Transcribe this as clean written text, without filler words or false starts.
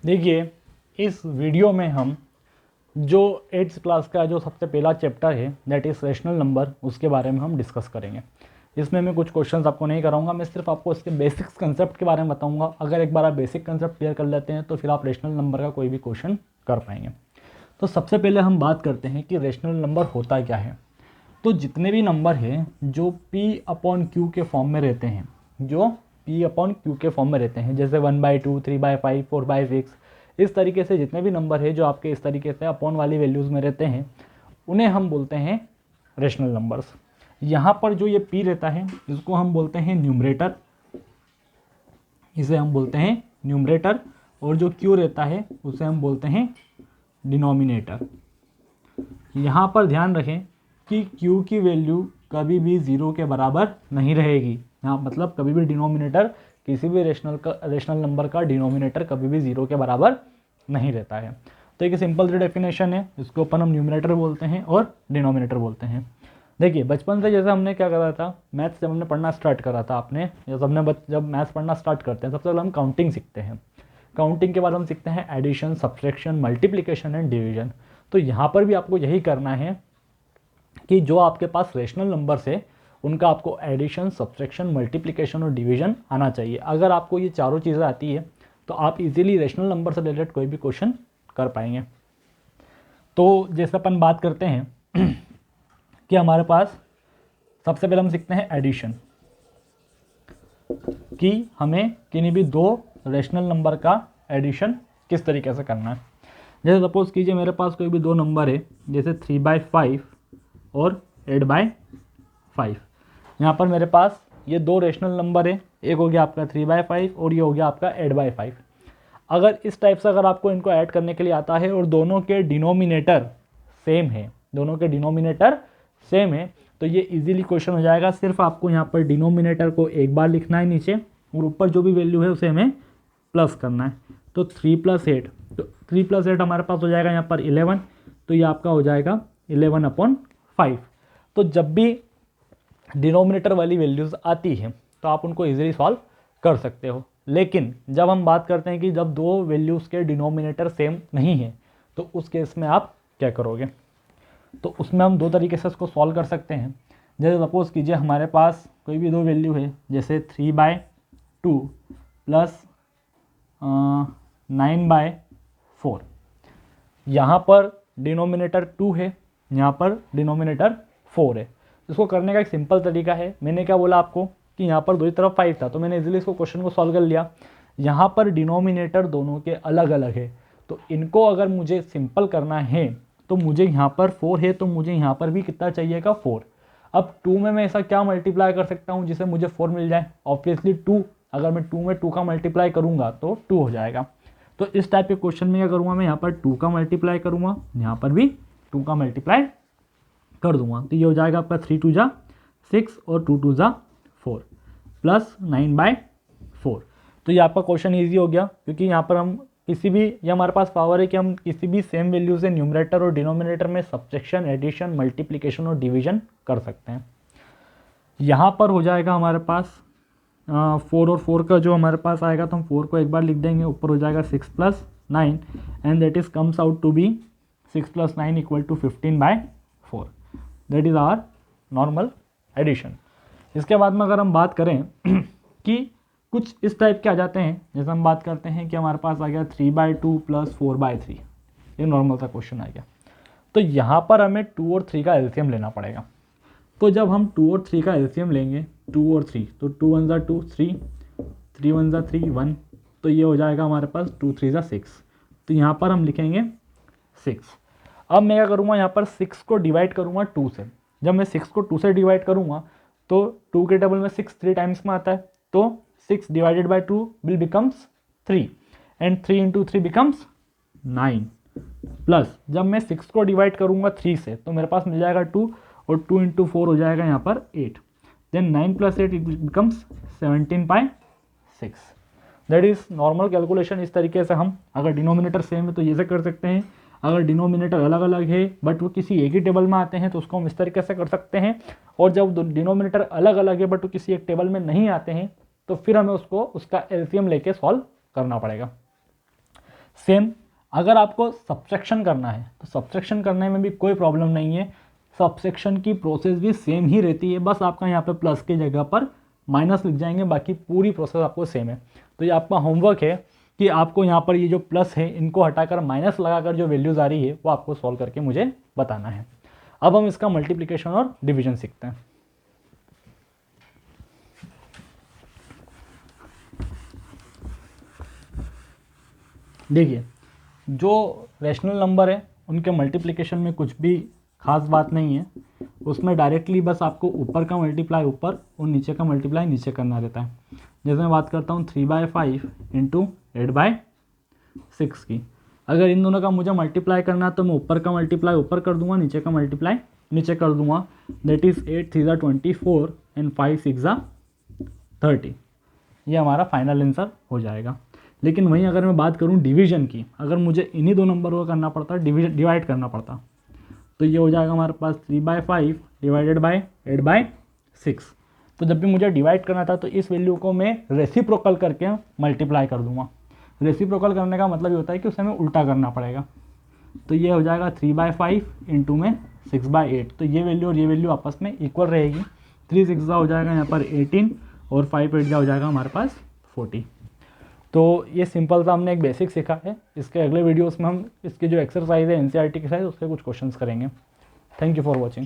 देखिए, इस वीडियो में हम जो 8th क्लास का जो सबसे पहला चैप्टर है दैट इज़ रेशनल नंबर, उसके बारे में हम डिस्कस करेंगे। इसमें मैं कुछ क्वेश्चंस आपको नहीं कराऊंगा, मैं सिर्फ आपको इसके बेसिक्स कंसेप्ट के बारे में बताऊंगा। अगर एक बार आप बेसिक कंसेप्ट क्लियर कर लेते हैं तो फिर आप रेशनल नंबर का कोई भी क्वेश्चन कर पाएंगे। तो सबसे पहले हम बात करते हैं कि रेशनल नंबर होता क्या है। तो जितने भी नंबर हैं जो P/Q के फॉर्म में रहते हैं, जो P/Q के फॉर्म में रहते हैं, जैसे 1/2, 3/5, 4/6, इस तरीके से जितने भी नंबर है जो आपके इस तरीके से अपॉन वाली वैल्यूज़ में रहते हैं, उन्हें हम बोलते हैं रेशनल नंबर्स। यहाँ पर जो ये P रहता है इसको हम बोलते हैं न्यूमरेटर, इसे हम बोलते हैं न्यूमरेटर, और जो Q रहता है उसे हम बोलते हैं डिनोमिनेटर। यहाँ पर ध्यान रखें कि Q की वैल्यू कभी भी 0 के बराबर नहीं रहेगी। यहाँ मतलब कभी भी डिनोमिनेटर, किसी भी रेशनल नंबर का डिनोमिनेटर कभी भी 0 के बराबर नहीं रहता है। तो एक सिंपल सी डेफिनेशन है, इसको अपन हम न्यूमरेटर बोलते हैं और डिनोमिनेटर बोलते हैं। देखिए, बचपन से जैसे हमने क्या करा था, मैथ्स जब हमने पढ़ना स्टार्ट करा था, आपने जब मैथ्स पढ़ना स्टार्ट करते हैं सबसे पहले हम काउंटिंग सीखते हैं। काउंटिंग के बाद हम सीखते हैं addition, subtraction, multiplication and division. तो यहाँ पर भी आपको यही करना है कि जो आपके पास रेशनल नंबर्स है उनका आपको एडिशन, सब्ट्रैक्शन, मल्टीप्लिकेशन और डिवीजन आना चाहिए। अगर आपको ये चारों चीज़ें आती है तो आप इजीली रेशनल नंबर से रिलेटेड कोई भी क्वेश्चन कर पाएंगे। तो जैसे अपन बात करते हैं कि हमारे पास सबसे पहले हम सीखते हैं एडिशन, कि हमें किन्हीं भी दो रेशनल नंबर का एडिशन किस तरीके से करना है। जैसे सपोज कीजिए मेरे पास कोई भी दो नंबर है, जैसे 3/5 और 8/5। यहाँ पर मेरे पास ये दो रेशनल नंबर है, एक हो गया आपका 3/5 और ये हो गया आपका 8/5। अगर इस टाइप से अगर आपको इनको ऐड करने के लिए आता है और दोनों के डिनोमिनेटर सेम है, दोनों के डिनोमिनेटर सेम है, तो ये इजीली क्वेश्चन हो जाएगा। सिर्फ आपको यहाँ पर डिनोमिनेटर को एक बार लिखना है नीचे, और ऊपर जो भी वैल्यू है उसे हमें प्लस करना है। तो 3 + 8, तो 3 + 8 हमारे पास हो जाएगा यहाँ पर 11, तो ये आपका हो जाएगा 11/5। तो जब भी डिनोमिनेटर वाली वैल्यूज़ आती है तो आप उनको इजीली सॉल्व कर सकते हो। लेकिन जब हम बात करते हैं कि जब दो वैल्यूज़ के डिनोमिनेटर सेम नहीं है तो उस केस में आप क्या करोगे, तो उसमें हम दो तरीके से उसको सॉल्व कर सकते हैं। जैसे सपोज कीजिए हमारे पास कोई भी दो वैल्यू है, जैसे 3/2 प्लस 9/4। यहाँ पर डिनोमिनेटर 2 है, यहाँ पर डिनोमिनेटर 4 है। इसको करने का एक सिंपल तरीका है, मैंने क्या बोला आपको कि यहाँ पर दूसरी तरफ 5 था, तो मैंने इजीली इसको क्वेश्चन को सॉल्व कर लिया। यहाँ पर डिनोमिनेटर दोनों के अलग अलग है, तो इनको अगर मुझे सिंपल करना है तो मुझे यहाँ पर 4 है, तो मुझे यहाँ पर भी कितना चाहिएगा, 4। अब 2 में मैं ऐसा क्या मल्टीप्लाई कर सकता हूँ जिससे मुझे 4 मिल जाए, ऑब्वियसली 2। अगर मैं 2 में 2 का मल्टीप्लाई करूँगा तो 2 हो जाएगा। तो इस टाइप के क्वेश्चन में क्या करूँगा, मैं यहाँ पर 2 का मल्टीप्लाई करूँगा, यहाँ पर भी 2 का मल्टीप्लाई कर दूंगा। तो ये हो जाएगा आपका 3 × 2 = 6 और 2 × 2 = 4 प्लस 9/4। तो ये आपका क्वेश्चन ईजी हो गया, क्योंकि यहाँ पर हम किसी भी, ये हमारे पास पावर है कि हम किसी भी सेम वैल्यू से न्यूमरेटर और डिनोमिनेटर में सब्ट्रैक्शन, एडिशन, मल्टीप्लिकेशन और डिवीजन कर सकते हैं। यहाँ पर हो जाएगा हमारे पास 4 और 4 का जो हमारे पास आएगा, तो हम 4 को एक बार लिख देंगे, ऊपर हो जाएगा 6 + 9 and that is comes out to be 6 + 9 = 15/4। That is our normal addition. इसके बाद में अगर हम बात करें कि कुछ इस टाइप के आ जाते हैं, जैसे हम बात करते हैं कि हमारे पास आ गया 3/2 + 4/3, ये नॉर्मल सा क्वेश्चन आ गया। तो यहाँ पर हमें 2 और 3 का एलसीएम लेना पड़ेगा। तो जब हम 2 और 3 का एलसीएम लेंगे, 2 और 3, तो 2 × 1 = 2, 3, 3 × 1 = 3, 1, तो ये हो जाएगा हमारे पास 2 × 3 = 6। तो यहाँ पर हम लिखेंगे 6। अब मैं क्या करूँगा, यहाँ पर 6 को डिवाइड करूँगा 2 से। जब मैं 6 को 2 से डिवाइड करूँगा तो 2 के टेबल में 6 3 टाइम्स में आता है, तो 6 / 2 will becomes 3 and 3 × 3 becomes 9। Plus जब मैं 6 को डिवाइड करूँगा 3 से तो मेरे पास मिल जाएगा 2, और 2 × 4 हो जाएगा यहाँ पर 8। Then 9 + 8 it becomes 17/6। That is normal calculation. इस तरीके से हम अगर डिनोमिनेटर सेम है तो ये से कर सकते हैं, अगर डिनोमिनेटर अलग अलग है बट वो किसी एक ही टेबल में आते हैं तो उसको हम इस तरीके से कर सकते हैं, और जब डिनोमिनेटर अलग अलग है बट वो किसी एक टेबल में नहीं आते हैं तो फिर हमें उसको उसका एलसीएम लेके सॉल्व करना पड़ेगा। सेम अगर आपको सब्ट्रैक्शन करना है तो सब्ट्रैक्शन करने में भी कोई प्रॉब्लम नहीं है, सब्ट्रैक्शन की प्रोसेस भी सेम ही रहती है, बस आपका यहाँ पे प्लस की जगह पर माइनस लिख जाएंगे, बाकी पूरी प्रोसेस आपको सेम है। तो ये आपका होमवर्क है कि आपको यहाँ पर ये जो प्लस है इनको हटाकर माइनस लगाकर जो वैल्यूज़ आ रही है वो आपको सॉल्व करके मुझे बताना है। अब हम इसका मल्टीप्लिकेशन और डिवीजन सीखते हैं। देखिए, जो रैशनल नंबर है उनके मल्टीप्लिकेशन में कुछ भी खास बात नहीं है, उसमें डायरेक्टली बस आपको ऊपर का मल्टीप्लाई ऊपर और नीचे का मल्टीप्लाई नीचे करना रहता है। जैसे मैं बात करता हूँ 3/5 इंटू 8/6 की, अगर इन दोनों का मुझे मल्टीप्लाई करना है तो मैं ऊपर का मल्टीप्लाई ऊपर कर दूंगा, नीचे का मल्टीप्लाई नीचे कर दूंगा। That is 8 3 24 and 5 6 30। ये हमारा फाइनल आंसर हो जाएगा। लेकिन वहीं अगर मैं बात करूं डिवीजन की, अगर मुझे इन्हीं दो नंबर को करना पड़ता, डिवाइड करना पड़ता, तो ये हो जाएगा हमारे पास 3/5 डिवाइडेड बाय 8/6। तो जब भी मुझे डिवाइड करना था तो इस वैल्यू को मैं रेसिप्रोकल करके मल्टीप्लाई कर दूंगा। रेसिप्रोकल करने का मतलब ये होता है कि उसे हमें उल्टा करना पड़ेगा। तो ये हो जाएगा 3/5 इंटू में 6/8। तो ये वैल्यू और ये वैल्यू आपस में इक्वल रहेगी। 3 6 हो जाएगा यहाँ पर 18 और 5 8 हो जाएगा हमारे पास 40। तो ये सिंपल सा हमने एक बेसिक सीखा है। इसके अगले वीडियोस में हम इसके जो एक्सरसाइज है एनसीईआरटी के साथ उसके कुछ क्वेश्चंस करेंगे। Thank you for watching.